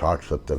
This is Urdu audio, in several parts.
60-70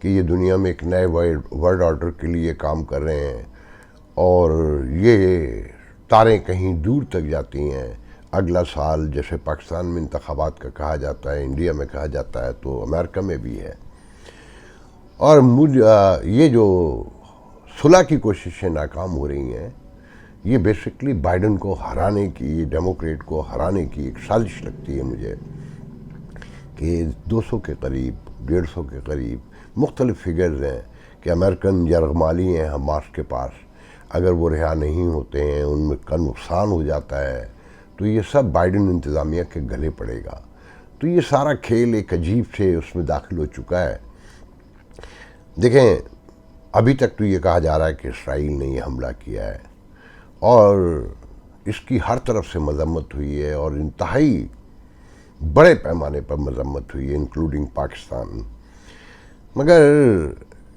کہ یہ دنیا میں ایک نئے ورلڈ آرڈر کے لیے کام کر رہے ہیں اور یہ تاریں کہیں دور تک جاتی ہیں. اگلا سال جیسے پاکستان میں انتخابات کا کہا جاتا ہے، انڈیا میں کہا جاتا ہے، تو امریکہ میں بھی ہے. اور یہ جو صلح کی کوششیں ناکام ہو رہی ہیں، یہ بیسکلی بائیڈن کو ہرانے کی، ڈیموکریٹ کو ہرانے کی ایک سازش لگتی ہے مجھے، کہ 200 کے قریب، 150 کے قریب مختلف فگرز ہیں کہ امریکن یرغمالی ہیں حماس کے پاس. اگر وہ رہا نہیں ہوتے ہیں، ان میں کا نقصان ہو جاتا ہے، تو یہ سب بائیڈن انتظامیہ کے گلے پڑے گا. تو یہ سارا کھیل ایک عجیب سے اس میں داخل ہو چکا ہے. دیکھیں، ابھی تک تو یہ کہا جا رہا ہے کہ اسرائیل نے یہ حملہ کیا ہے اور اس کی ہر طرف سے مذمت ہوئی ہے اور انتہائی بڑے پیمانے پر مذمت ہوئی ہے انکلوڈنگ پاکستان. مگر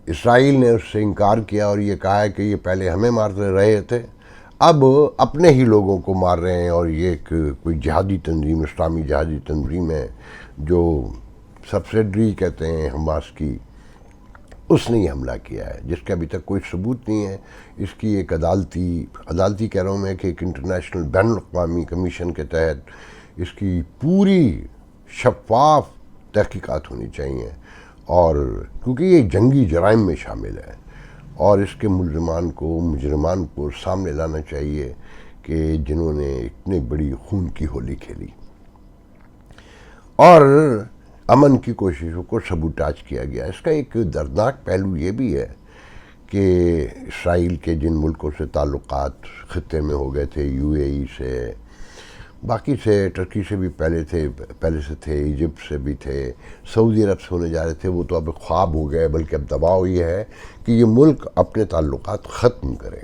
اسرائیل نے اس سے انکار کیا اور یہ کہا ہے کہ یہ پہلے ہمیں مارتے رہے تھے، اب اپنے ہی لوگوں کو مار رہے ہیں، اور یہ ایک کوئی جہادی تنظیم، اسلامی جہادی تنظیم ہے جو سبسیڈری کہتے ہیں حماس کی، اس نے یہ حملہ کیا ہے جس کا ابھی تک کوئی ثبوت نہیں ہے. اس کی ایک عدالتی کہہ رہا ہوں میں کہ ایک انٹرنیشنل بین الاقوامی کمیشن کے تحت اس کی پوری شفاف تحقیقات ہونی چاہیے، اور کیونکہ یہ جنگی جرائم میں شامل ہے اور اس کے مجرمان کو سامنے لانا چاہیے کہ جنہوں نے اتنی بڑی خون کی ہولی کھیلی. اور امن کی کوششوں کو سبوٹاج کیا گیا. اس کا ایک دردناک پہلو یہ بھی ہے کہ اسرائیل کے جن ملکوں سے تعلقات خطے میں ہو گئے تھے، یو اے ای سے، باقی سے، ٹرکی سے بھی پہلے سے تھے، ایجپٹ سے بھی تھے، سعودی عرب سے ہونے جا رہے تھے، وہ تو اب خواب ہو گئے. بلکہ اب دباؤ یہ ہے کہ یہ ملک اپنے تعلقات ختم کرے.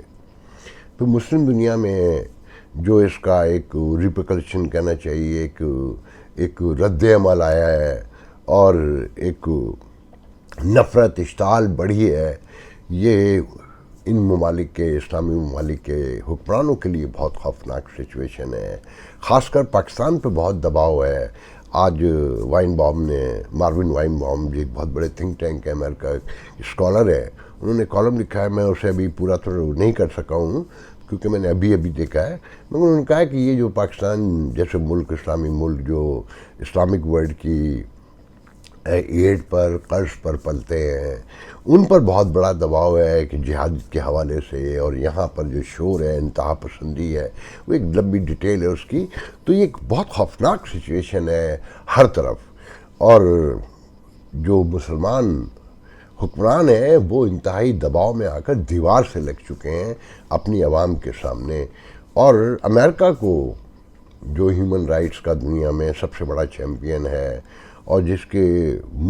تو مسلم دنیا میں جو اس کا ایک ریپرکشن کہنا چاہیے، ایک رد عمل آیا ہے اور ایک نفرت اشتعال بڑھی ہے، یہ ان ممالک کے، اسلامی ممالک کے حکمرانوں کے لیے بہت خوفناک سچویشن ہے. خاص کر پاکستان پہ بہت دباؤ ہے. آج ماروین وائن بام جو ایک بہت بڑے تھنک ٹینک ہے، امریکہ اسکالر ہے، انہوں نے کالم لکھا ہے. میں اسے ابھی پورا تو نہیں کر سکا ہوں کیونکہ میں نے ابھی دیکھا ہے، مگر انہوں نے کہا کہ یہ جو پاکستان جیسے ملک، اسلامی ملک جو اسلامک ورلڈ کی ایڈ پر، قرض پر پلتے ہیں، ان پر بہت بڑا دباؤ ہے کہ جہاد کے حوالے سے، اور یہاں پر جو شور ہے، انتہا پسندی ہے، وہ ایک لمبی ڈیٹیل ہے اس کی. تو یہ ایک بہت خوفناک سچویشن ہے ہر طرف، اور جو مسلمان حکمران ہیں وہ انتہائی دباؤ میں آ کر دیوار سے لگ چکے ہیں اپنی عوام کے سامنے. اور امریکہ کو جو ہیومن رائٹس کا دنیا میں سب سے بڑا چیمپئن ہے اور جس کے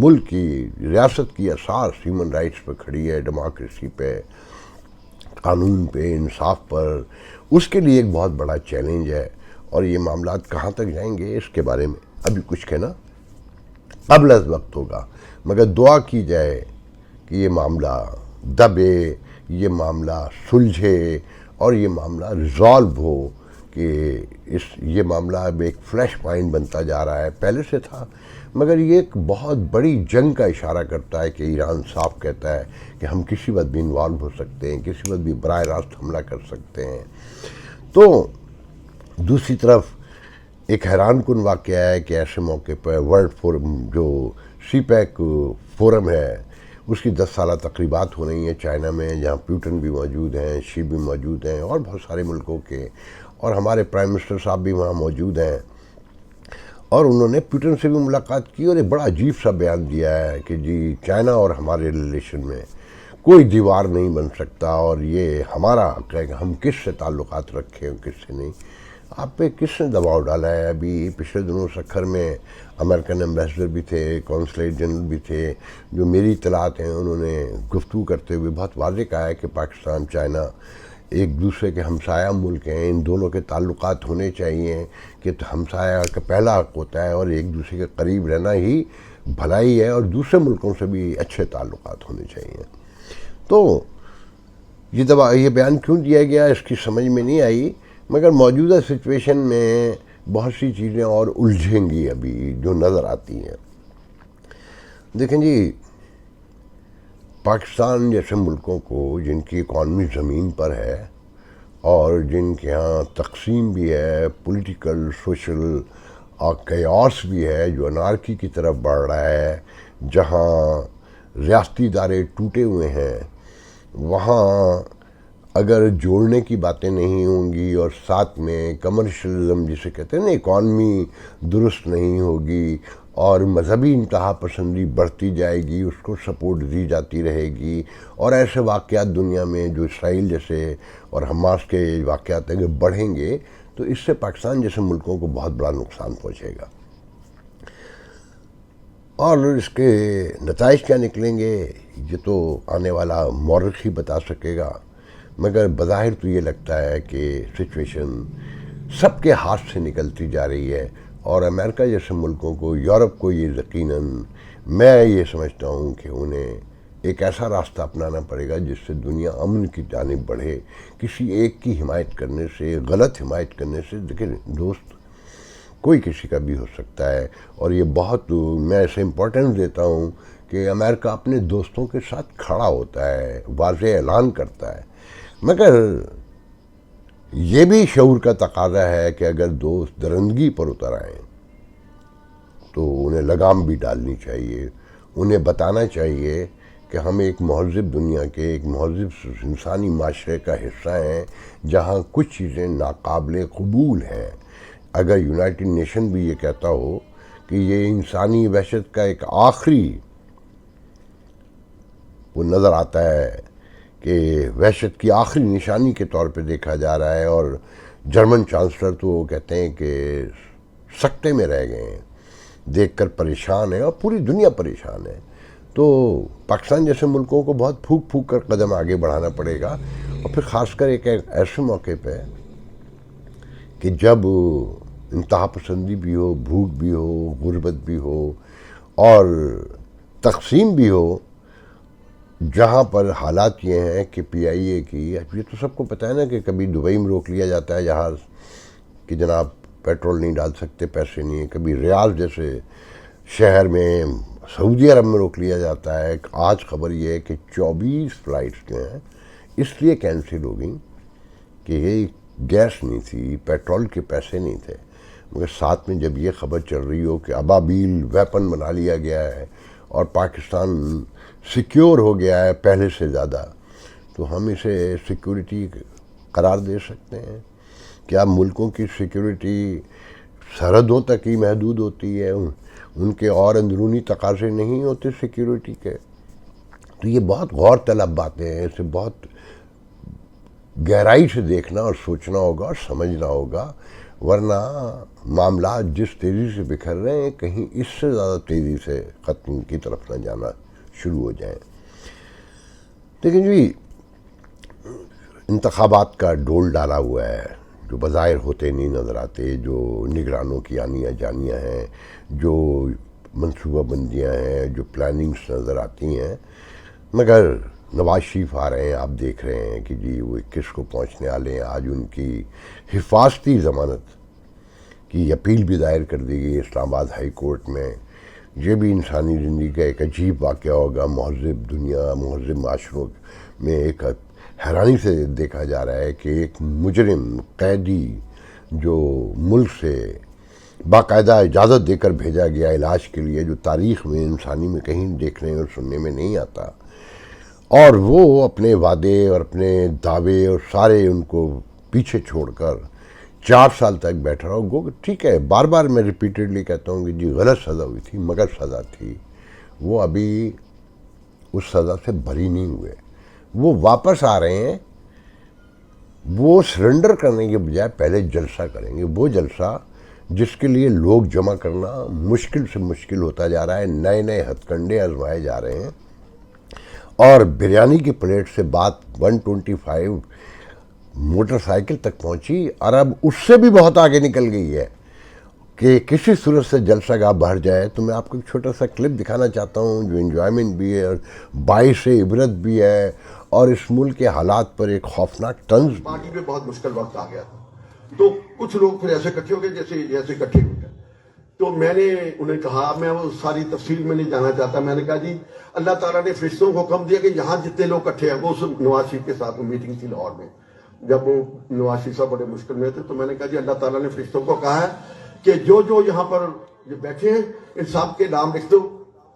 ملک کی ریاست کی اساس ہیومن رائٹس پہ کھڑی ہے، ڈیموکریسی پہ، قانون پہ، انصاف پر، اس کے لیے ایک بہت بڑا چیلنج ہے. اور یہ معاملات کہاں تک جائیں گے اس کے بارے میں ابھی کچھ کہنا قبل از وقت ہوگا، مگر دعا کی جائے کہ یہ معاملہ دبے، یہ معاملہ سلجھے اور یہ معاملہ ریزالو ہو. کہ یہ معاملہ اب ایک فلیش پوائنٹ بنتا جا رہا ہے، پہلے سے تھا، مگر یہ ایک بہت بڑی جنگ کا اشارہ کرتا ہے کہ ایران صاف کہتا ہے کہ ہم کسی وقت بھی انوالو ہو سکتے ہیں، کسی وقت بھی براہ راست حملہ کر سکتے ہیں. تو دوسری طرف ایک حیران کن واقعہ ہے کہ ایسے موقع پر ورلڈ فورم جو سی پیک فورم ہے، اس کی 10 سالہ تقریبات ہو رہی ہیں چائنا میں، جہاں پیوٹن بھی موجود ہیں، شی بھی موجود ہیں، اور بہت سارے ملکوں کے، اور ہمارے پرائم منسٹر صاحب بھی وہاں موجود ہیں. اور انہوں نے پیوٹن سے بھی ملاقات کی اور ایک بڑا عجیب سا بیان دیا ہے کہ جی چائنا اور ہمارے ریلیشن میں کوئی دیوار نہیں بن سکتا، اور یہ ہمارا حق ہے کہ ہم کس سے تعلقات رکھیں اور کس سے نہیں. آپ پہ کس نے دباؤ ڈالا ہے؟ ابھی پچھلے دنوں سکھر میں امریکن ایمبیسڈر بھی تھے، کونسلیٹ جنرل بھی تھے، جو میری اطلاعات ہیں انہوں نے گفتگو کرتے ہوئے بہت واضح کہا ہے کہ پاکستان، چائنا ایک دوسرے کے ہمسایہ ملک ہیں، ان دونوں کے تعلقات ہونے چاہیے کہ ہمسایہ کا پہلا حق ہوتا ہے، اور ایک دوسرے کے قریب رہنا ہی بھلائی ہے، اور دوسرے ملکوں سے بھی اچھے تعلقات ہونے چاہیے. تو یہ بیان کیوں دیا گیا اس کی سمجھ میں نہیں آئی، مگر موجودہ سچویشن میں بہت سی چیزیں اور الجھیں گی ابھی جو نظر آتی ہیں. دیکھیں جی، پاکستان جیسے ملکوں کو جن کی اکانومی زمین پر ہے اور جن کے ہاں تقسیم بھی ہے، پولیٹیکل سوشل اور کیاس بھی ہے جو انارکی کی طرف بڑھ رہا ہے، جہاں ریاستی ادارے ٹوٹے ہوئے ہیں، وہاں اگر جوڑنے کی باتیں نہیں ہوں گی اور ساتھ میں کمرشلزم جسے کہتے ہیں نا، اکانومی درست نہیں ہوگی اور مذہبی انتہا پسندی بڑھتی جائے گی، اس کو سپورٹ دی جاتی رہے گی، اور ایسے واقعات دنیا میں جو اسرائیل جیسے اور حماس کے واقعات اگر بڑھیں گے تو اس سے پاکستان جیسے ملکوں کو بہت بڑا نقصان پہنچے گا۔ اور اس کے نتائج کیا نکلیں گے یہ تو آنے والا مورخ ہی بتا سکے گا، مگر بظاہر تو یہ لگتا ہے کہ سچویشن سب کے ہاتھ سے نکلتی جا رہی ہے، اور امریکہ جیسے ملکوں کو، یورپ کو یہ یقیناً میں یہ سمجھتا ہوں کہ انہیں ایک ایسا راستہ اپنانا پڑے گا جس سے دنیا امن کی جانب بڑھے۔ کسی ایک کی حمایت کرنے سے، غلط حمایت کرنے سے، دیکھیں دوست کوئی کسی کا بھی ہو سکتا ہے، اور یہ بہت میں ایسے امپورٹنس دیتا ہوں کہ امریکہ اپنے دوستوں کے ساتھ کھڑا ہوتا ہے، واضح اعلان کرتا ہے، مگر یہ بھی شعور کا تقاضا ہے کہ اگر دوست درندگی پر اتر آئیں تو انہیں لگام بھی ڈالنی چاہیے، انہیں بتانا چاہیے کہ ہم ایک مہذب دنیا کے، ایک مہذب انسانی معاشرے کا حصہ ہیں جہاں کچھ چیزیں ناقابل قبول ہیں۔ اگر یونائٹڈ نیشن بھی یہ کہتا ہو کہ یہ انسانی وحشت کا ایک آخری وہ نظر آتا ہے کہ وحشت کی آخری نشانی کے طور پہ دیکھا جا رہا ہے، اور جرمن چانسلر تو وہ کہتے ہیں کہ سکتے میں رہ گئے ہیں، دیکھ کر پریشان ہے اور پوری دنیا پریشان ہے، تو پاکستان جیسے ملکوں کو بہت پھونک پھونک کر قدم آگے بڑھانا پڑے گا، اور پھر خاص کر ایک ایسے موقع پہ کہ جب انتہا پسندی بھی ہو، بھوک بھی ہو، غربت بھی ہو اور تقسیم بھی ہو، جہاں پر حالات یہ ہیں کہ پی آئی اے کی، یہ تو سب کو پتہ ہے نا کہ کبھی دبئی میں روک لیا جاتا ہے جہاز کہ جناب پیٹرول نہیں ڈال سکتے، پیسے نہیں ہیں، کبھی ریاض جیسے شہر میں سعودی عرب میں روک لیا جاتا ہے۔ آج خبر یہ ہے کہ 24 فلائٹس جو ہیں اس لیے کینسل ہو گئیں کہ یہ گیس نہیں تھی، پیٹرول کے پیسے نہیں تھے، مگر ساتھ میں جب یہ خبر چل رہی ہو کہ ابابیل ویپن بنا لیا گیا ہے اور پاکستان سیکیور ہو گیا ہے پہلے سے زیادہ، تو ہم اسے سیکیورٹی قرار دے سکتے ہیں؟ کیا ملکوں کی سیکیورٹی سرحدوں تک ہی محدود ہوتی ہے؟ ان کے اور اندرونی تقاضے نہیں ہوتے سیکیورٹی کے؟ تو یہ بہت غور طلب باتیں ہیں، اسے بہت گہرائی سے دیکھنا اور سوچنا ہوگا اور سمجھنا ہوگا، ورنہ معاملات جس تیزی سے بکھر رہے ہیں کہیں اس سے زیادہ تیزی سے ختم کی طرف نہ جانا شروع ہو جائیں۔ لیکن جی انتخابات کا ڈول ڈالا ہوا ہے جو بظاہر ہوتے نہیں نظر آتے، جو نگرانوں کی آنیاں جانیاں ہیں، جو منصوبہ بندیاں ہیں، جو پلاننگز نظر آتی ہیں، مگر نواز شریف آ رہے ہیں، آپ دیکھ رہے ہیں کہ جی وہ 21 کو پہنچنے والے ہیں، آج ان کی حفاظتی ضمانت کی اپیل بھی دائر کر دی گئی اسلام آباد ہائی کورٹ میں۔ یہ بھی انسانی زندگی کا ایک عجیب واقعہ ہوگا، مہذب دنیا، مہذب معاشروں میں ایک حیرانی سے دیکھا جا رہا ہے کہ ایک مجرم قیدی جو ملک سے باقاعدہ اجازت دے کر بھیجا گیا علاج کے لیے، جو تاریخ میں انسانی میں کہیں دیکھنے اور سننے میں نہیں آتا، اور وہ اپنے وعدے اور اپنے دعوے اور سارے ان کو پیچھے چھوڑ کر 4 سال تک بیٹھا رہا ہو۔ ٹھیک ہے، بار بار میں ریپیٹڈلی کہتا ہوں کہ جی غلط سزا ہوئی تھی، مگر سزا تھی، وہ ابھی اس سزا سے بری نہیں ہوئے، وہ واپس آ رہے ہیں، وہ سرنڈر کرنے کے بجائے پہلے جلسہ کریں گے، وہ جلسہ جس کے لیے لوگ جمع کرنا مشکل سے مشکل ہوتا جا رہا ہے، نئے نئے ہتھ کنڈے آزمائے جا رہے ہیں، اور بریانی کی پلیٹ سے بات 125 موٹر سائیکل تک پہنچی، اور اب اس سے بھی بہت آگے نکل گئی ہے کہ کسی صورت سے جلسہ گاہ بڑھ جائے۔ تو میں آپ کو ایک چھوٹا سا کلپ دکھانا چاہتا ہوں جو انجوائمنٹ بھی ہے اور باعث عبرت بھی ہے، اور اس ملک کے حالات پر ایک خوفناک طنز۔ پارٹی پہ بہت مشکل وقت آ گیا تھا، تو کچھ لوگ پھر ایسے اکٹھے ہو گئے جیسے اکٹھے ہوئے، تو میں نے انہیں کہا, میں وہ ساری تفصیل میں نہیں جانا چاہتا, میں نے کہا جی اللہ تعالیٰ نے فرشتوں کو حکم دیا کہ یہاں جتنے لوگ اکٹھے ہیں, وہ نواز شریف کے ساتھ میٹنگ تھی لاہور میں, جب وہ نواز شریف صاحب بڑے مشکل میں تھے, تو میں نے کہا جی اللہ تعالیٰ نے فرشتوں کو کہا ہے کہ جو جو یہاں پر یہ بیٹھے ہیں ان سب کے نام لکھ دو,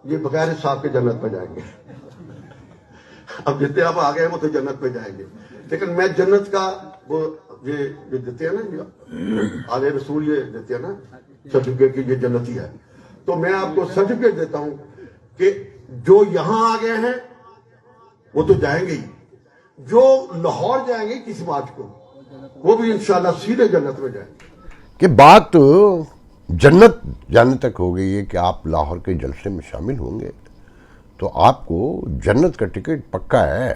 یہ بغیر حساب کے جنت میں جائیں گے. اب جتنے آپ آگے ہیں وہ تو جنت میں جائیں گے, لیکن میں جنت کا وہ یہ دیتے ہیں نا آل رسول, یہ دیتے ہیں نا سرٹیفکیٹ کی یہ جنتی ہے, تو میں آپ کو سرٹیفکیٹ دیتا ہوں کہ جو یہاں آ گئے ہیں وہ تو جائیں گے ہی, جو لاہور جائیں گے کس مارچ کو وہ بھی انشاءاللہ سیدھے جنت میں جائیں گے. کہ بات جنت جانے تک ہو گئی ہے کہ آپ لاہور کے جلسے میں شامل ہوں گے تو آپ کو جنت کا ٹکٹ پکا ہے.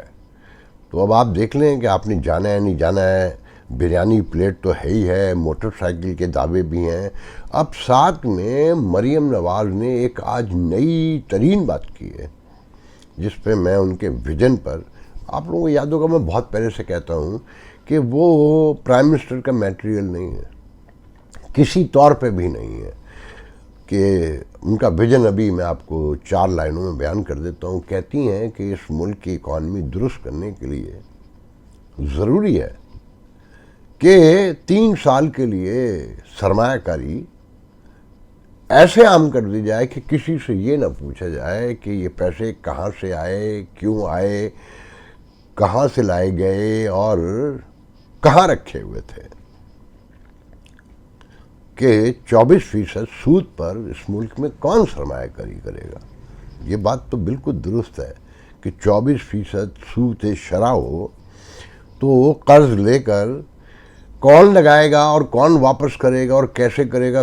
تو اب آپ دیکھ لیں کہ آپ نے جانا ہے نہیں جانا ہے. بریانی پلیٹ تو ہے ہی ہے, موٹر سائیکل کے دعوے بھی ہیں. اب ساتھ میں مریم نواز نے ایک آج نئی ترین بات کی ہے جس پہ میں ان کے ویژن پر, آپ لوگوں کو یاد ہوگا میں بہت پہلے سے کہتا ہوں کہ وہ پرائم منسٹر کا میٹیریل نہیں ہے, کسی طور پہ بھی نہیں ہے. کہ ان کا ویژن ابھی میں آپ کو 4 لائنوں میں بیان کر دیتا ہوں. کہتی ہیں کہ اس ملک کی اکانومی درست کرنے کے لیے ضروری ہے کہ 3 سال کے لیے سرمایہ کاری ایسے عام کر دی جائے کہ کسی سے یہ نہ پوچھا جائے کہ یہ پیسے کہاں سے آئے, کیوں آئے, کہاں سے لائے گئے اور کہاں رکھے ہوئے تھے. کہ 24% سود پر اس ملک میں کون سرمایہ کاری کرے گا. یہ بات تو بالکل درست ہے کہ 24% سود شرح ہو تو قرض لے کر کون لگائے گا اور کون واپس کرے گا اور کیسے کرے گا.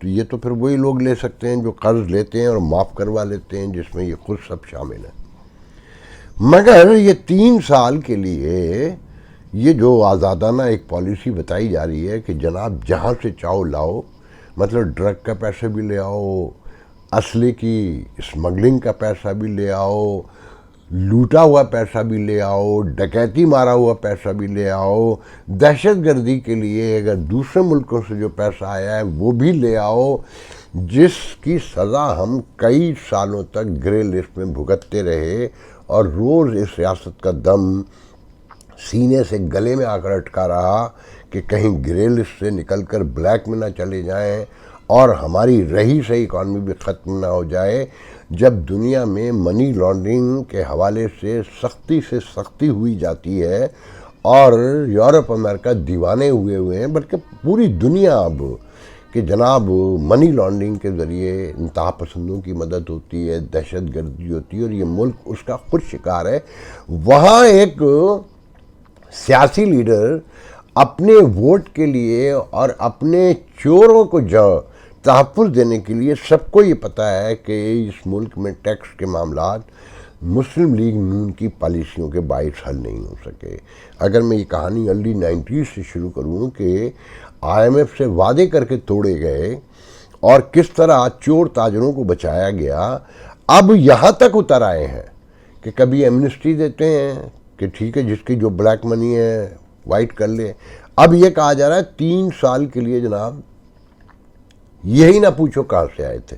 یہ تو پھر وہی لوگ لے سکتے ہیں جو قرض لیتے ہیں اور معاف کروا لیتے ہیں, جس میں یہ خود سب شامل ہیں. مگر یہ 3 سال کے لیے یہ جو آزادانہ ایک پالیسی بتائی جا رہی ہے کہ جناب جہاں سے چاہو لاؤ, مطلب ڈرگ کا پیسہ بھی لے آؤ, اسلحے کی اسمگلنگ کا پیسہ بھی لے آؤ, لوٹا ہوا پیسہ بھی لے آؤ, ڈکیتی مارا ہوا پیسہ بھی لے آؤ, دہشت گردی کے لیے اگر دوسرے ملکوں سے جو پیسہ آیا ہے وہ بھی لے آؤ, جس کی سزا ہم کئی سالوں تک گرے لسٹ میں بھگتتے رہے اور روز اس ریاست کا دم سینے سے گلے میں آ کر اٹکا رہا کہ کہیں گرے لسٹ سے نکل کر بلیک میں نہ چلے جائیں اور ہماری رہی سہی اکانومی بھی ختم نہ ہو جائے. جب دنیا میں منی لانڈرنگ کے حوالے سے سختی ہوئی جاتی ہے اور یورپ امریکہ دیوانے ہوئے ہیں, بلکہ پوری دنیا اب, کہ جناب منی لانڈرنگ کے ذریعے انتہا پسندوں کی مدد ہوتی ہے, دہشت گردی ہوتی ہے اور یہ ملک اس کا خود شکار ہے. وہاں ایک سیاسی لیڈر اپنے ووٹ کے لیے اور اپنے چوروں کو تحفظ دینے کے لیے, سب کو یہ پتہ ہے کہ اس ملک میں ٹیکس کے معاملات مسلم لیگ نون کی پالیسیوں کے باعث حل نہیں ہو سکے. اگر میں یہ کہانی ارلی 90s سے شروع کروں کہ IMF سے وعدے کر کے توڑے گئے اور کس طرح چور تاجروں کو بچایا گیا, اب یہاں تک اتر آئے ہیں کہ کبھی ایمنسٹی دیتے ہیں کہ ٹھیک ہے جس کی جو بلیک منی ہے وائٹ کر لے. اب یہ کہا جا رہا ہے 3 سال کے لیے جناب یہی نہ پوچھو کہاں سے آئے تھے.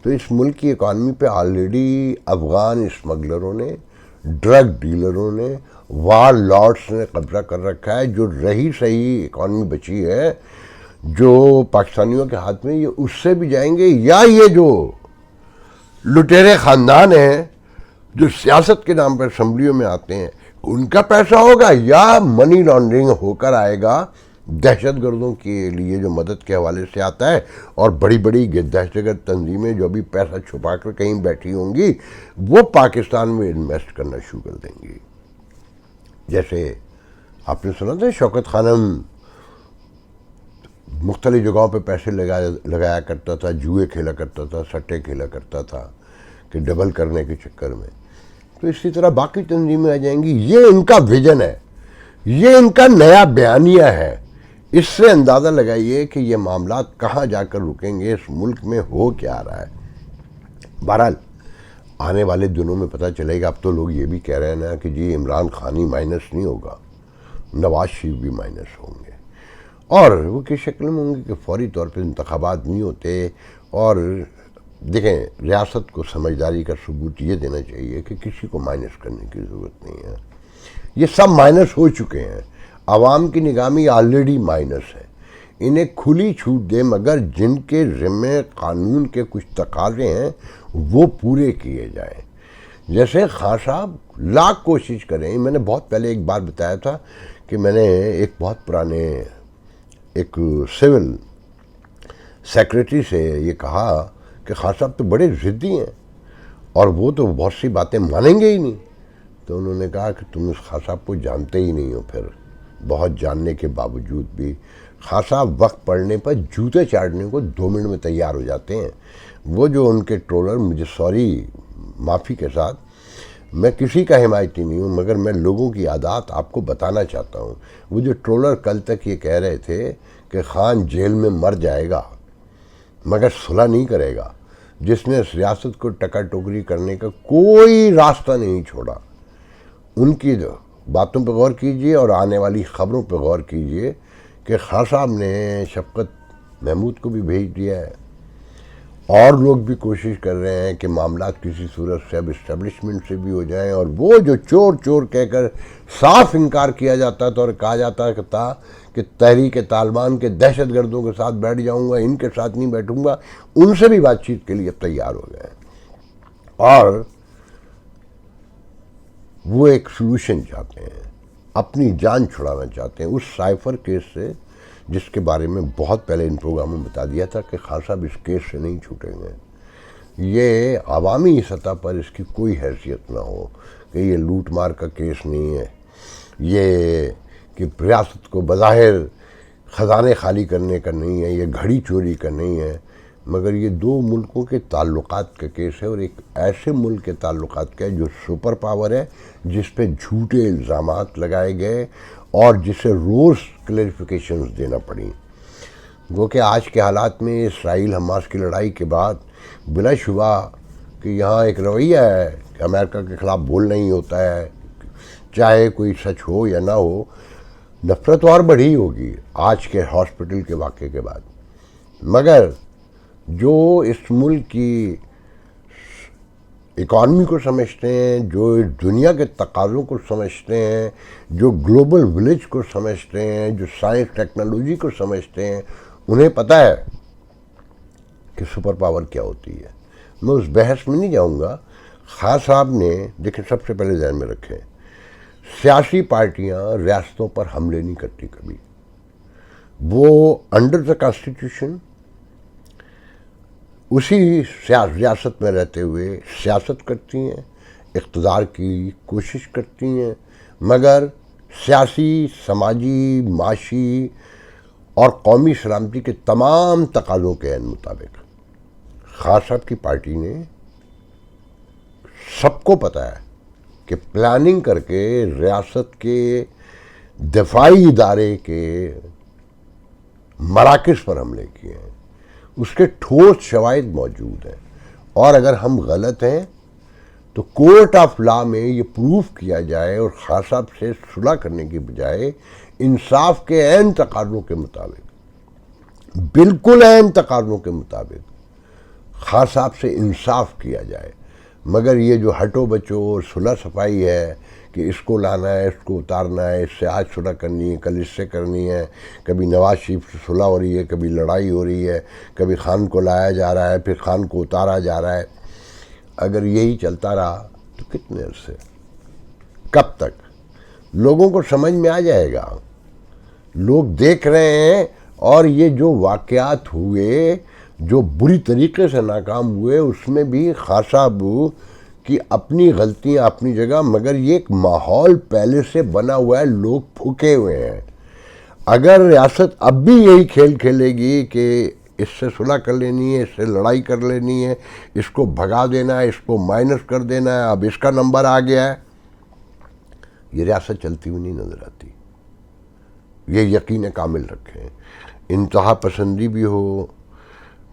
تو اس ملک کی اکانومی پہ آلریڈی افغان اسمگلروں نے, ڈرگ ڈیلروں نے, وار لارڈس نے قبضہ کر رکھا ہے. جو رہی صحیح اکانومی بچی ہے جو پاکستانیوں کے ہاتھ میں, یہ اس سے بھی جائیں گے, یا یہ جو لٹیرے خاندان ہیں جو سیاست کے نام پر اسمبلیوں میں آتے ہیں ان کا پیسہ ہوگا, یا منی لانڈرنگ ہو کر آئے گا دہشت گردوں کے لیے جو مدد کے حوالے سے آتا ہے. اور بڑی بڑی دہشت گرد تنظیمیں جو بھی پیسہ چھپا کر کہیں بیٹھی ہوں گی وہ پاکستان میں انویسٹ کرنا شروع کر دیں گی. جیسے آپ نے سنا تھا شوکت خانم مختلف جگہوں پہ پیسے لگایا کرتا تھا, جوئے کھیلا کرتا تھا, سٹے کھیلا کرتا تھا کہ ڈبل کرنے کے چکر میں. تو اسی طرح باقی تنظیمیں آ جائیں گی. یہ ان کا ویژن ہے, یہ ان کا نیا بیانیہ ہے. اس سے اندازہ لگائیے کہ یہ معاملات کہاں جا کر رکیں گے, اس ملک میں ہو کیا رہا ہے. بہرحال آنے والے دنوں میں پتہ چلے گا. اب تو لوگ یہ بھی کہہ رہے ہیں نا کہ جی عمران خان ہی مائنس نہیں ہوگا, نواز شریف بھی مائنس ہوں گے, اور وہ کس شکل میں ہوں گے کہ فوری طور پہ انتخابات نہیں ہوتے اور دیکھیں ریاست کو سمجھداری کا ثبوت یہ دینا چاہیے کہ کسی کو مائنس کرنے کی ضرورت نہیں ہے. یہ سب مائنس ہو چکے ہیں. عوام کی نگاہ میں آلریڈی مائنس ہے. انہیں کھلی چھوٹ دے مگر جن کے ذمہ قانون کے کچھ تقاضے ہیں وہ پورے کیے جائیں. جیسے خان صاحب لاکھ کوشش کریں. میں نے بہت پہلے ایک بار بتایا تھا کہ میں نے ایک بہت پرانے ایک سول سیکریٹری سے یہ کہا کہ خان صاحب تو بڑے ضدی ہیں اور وہ تو بہت سی باتیں مانیں گے ہی نہیں. تو انہوں نے کہا کہ تم اس خان صاحب کو جانتے ہی نہیں ہو. پھر بہت جاننے کے باوجود بھی خان صاحب وقت پڑنے پر جوتے چاٹنے کو 2 منٹ میں تیار ہو جاتے ہیں. وہ جو ان کے ٹرولر مجھے سوری معافی کے ساتھ میں کسی کا حمایتی نہیں ہوں مگر میں لوگوں کی عادات آپ کو بتانا چاہتا ہوں. وہ جو ٹرولر کل تک یہ کہہ رہے تھے کہ خان جیل میں مر جائے گا مگر صلح نہیں کرے گا، جس نے اس ریاست کو ٹکا ٹوکری کرنے کا کوئی راستہ نہیں چھوڑا، ان کی باتوں پہ غور کیجئے اور آنے والی خبروں پہ غور کیجئے کہ خان صاحب نے شفقت محمود کو بھی بھیج دیا ہے. اور لوگ بھی کوشش کر رہے ہیں کہ معاملات کسی صورت سے اب اسٹیبلشمنٹ سے بھی ہو جائیں. اور وہ جو چور چور کہہ کر صاف انکار کیا جاتا تھا اور کہا جاتا تھا کہ تحریک طالبان کے دہشت گردوں کے ساتھ بیٹھ جاؤں گا، ان کے ساتھ نہیں بیٹھوں گا، ان سے بھی بات چیت کے لیے اب تیار ہو گئے ہیں. اور وہ ایک سلوشن چاہتے ہیں، اپنی جان چھڑانا چاہتے ہیں اس سائفر کیس سے جس کے بارے میں بہت پہلے ان پروگراموں میں بتا دیا تھا کہ خان صاحب اس کیس سے نہیں چھوٹیں گے. یہ عوامی سطح پر اس کی کوئی حیثیت نہ ہو کہ یہ لوٹ مار کا کیس نہیں ہے، یہ کہ ریاست کو بظاہر خزانے خالی کرنے کا نہیں ہے، یہ گھڑی چوری کا نہیں ہے، مگر یہ 2 ملکوں کے تعلقات کا کیس ہے. اور ایک ایسے ملک کے تعلقات کا ہے جو سپر پاور ہے، جس پہ جھوٹے الزامات لگائے گئے اور جسے روز کلیریفیکیشنز دینا پڑیں. وہ کہ آج کے حالات میں اسرائیل حماس کی لڑائی کے بعد بلا شبہ کہ یہاں ایک رویہ ہے کہ امریکہ کے خلاف بولنا ہی ہوتا ہے، چاہے کوئی سچ ہو یا نہ ہو. نفرت اور بڑھی ہوگی آج کے ہاسپٹل کے واقعے کے بعد، مگر جو اس ملک کی اکانومی کو سمجھتے ہیں، جو دنیا کے تقاضوں کو سمجھتے ہیں، جو گلوبل ولیج کو سمجھتے ہیں، جو سائنس ٹیکنالوجی کو سمجھتے ہیں، انہیں پتہ ہے کہ سپر پاور کیا ہوتی ہے. میں اس بحث میں نہیں جاؤں گا. خان صاحب نے دیکھیں سب سے پہلے ذہن میں رکھیں، سیاسی پارٹیاں ریاستوں پر حملے نہیں کرتی کبھی. وہ انڈر دا کانسٹیٹیوشن اسی ریاست میں رہتے ہوئے سیاست کرتی ہیں، اقتدار کی کوشش کرتی ہیں، مگر سیاسی، سماجی، معاشی اور قومی سلامتی کے تمام تقاضوں کے عین مطابق. خان صاحب کی پارٹی نے سب کو پتہ ہے کہ پلاننگ کر کے ریاست کے دفاعی ادارے کے مراکز پر حملے کیے ہیں. اس کے ٹھوس شواہد موجود ہیں، اور اگر ہم غلط ہیں تو کورٹ آف لا میں یہ پروف کیا جائے اور خان صاحب سے صلح کرنے کی بجائے انصاف کے عین تقاضوں کے مطابق، بالکل عین تقاضوں کے مطابق خان صاحب سے انصاف کیا جائے. مگر یہ جو ہٹو بچو اور صلح صفائی ہے کہ اس کو لانا ہے، اس کو اتارنا ہے، اس سے آج صلح کرنی ہے، کل اس سے کرنی ہے، کبھی نواز شریف سے صلح ہو رہی ہے، کبھی لڑائی ہو رہی ہے، کبھی خان کو لایا جا رہا ہے، پھر خان کو اتارا جا رہا ہے. اگر یہی چلتا رہا تو کتنے عرصے، کب تک؟ لوگوں کو سمجھ میں آ جائے گا، لوگ دیکھ رہے ہیں. اور یہ جو واقعات ہوئے، جو بری طریقے سے ناکام ہوئے، اس میں بھی خان صاحب کی اپنی غلطیاں اپنی جگہ، مگر یہ ایک ماحول پہلے سے بنا ہوا ہے، لوگ پھکے ہوئے ہیں. اگر ریاست اب بھی یہی کھیل کھیلے گی کہ اس سے صلح کر لینی ہے، اس سے لڑائی کر لینی ہے، اس کو بھگا دینا ہے، اس کو مائنس کر دینا ہے، اب اس کا نمبر آ گیا ہے، یہ ریاست چلتی ہوئی نہیں نظر آتی. یہ یقین کامل رکھیں. انتہا پسندی بھی ہو،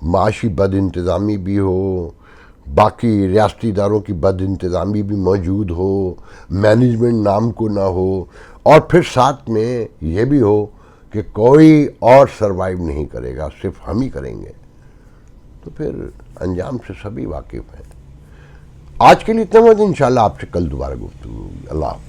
معاشی بد انتظامی بھی ہو، باقی ریاستی اداروں کی بد انتظامی بھی موجود ہو، مینجمنٹ نام کو نہ ہو، اور پھر ساتھ میں یہ بھی ہو کہ کوئی اور سروائیو نہیں کرے گا، صرف ہم ہی کریں گے. تو پھر انجام سے سبھی واقف ہیں. آج کے لیے اتنا بہت، انشاءاللہ آپ سے کل دوبارہ گفتگو ہوگی. اللہ حافظ.